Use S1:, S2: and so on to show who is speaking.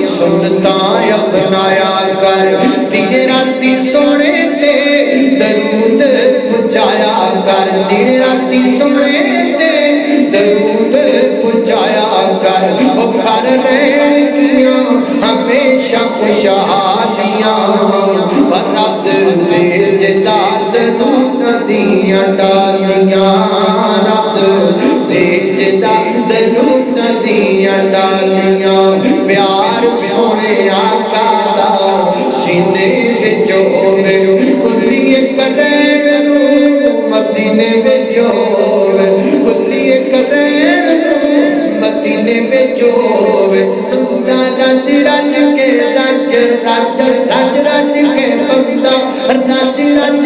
S1: سنتاں اپنایا کر دن راتی سونے تے درود پہنچایا کر دن راتی سونے تے درود پہنچایا کر او گھر رہن گیاں ہمیشہ خوشحالیاں رب بھیجدا درود دیاں ڈالیاں رب بھیجدا درود دیاں ڈالیاں پیار سونے آقا دا سینے وچ ہووے کلی کرین نوں مدینے وچ ہووے کلی کرین نوں مدینے وچ ہووے بندہ رج رج کے رج رج رج رج کے بندہ رج رج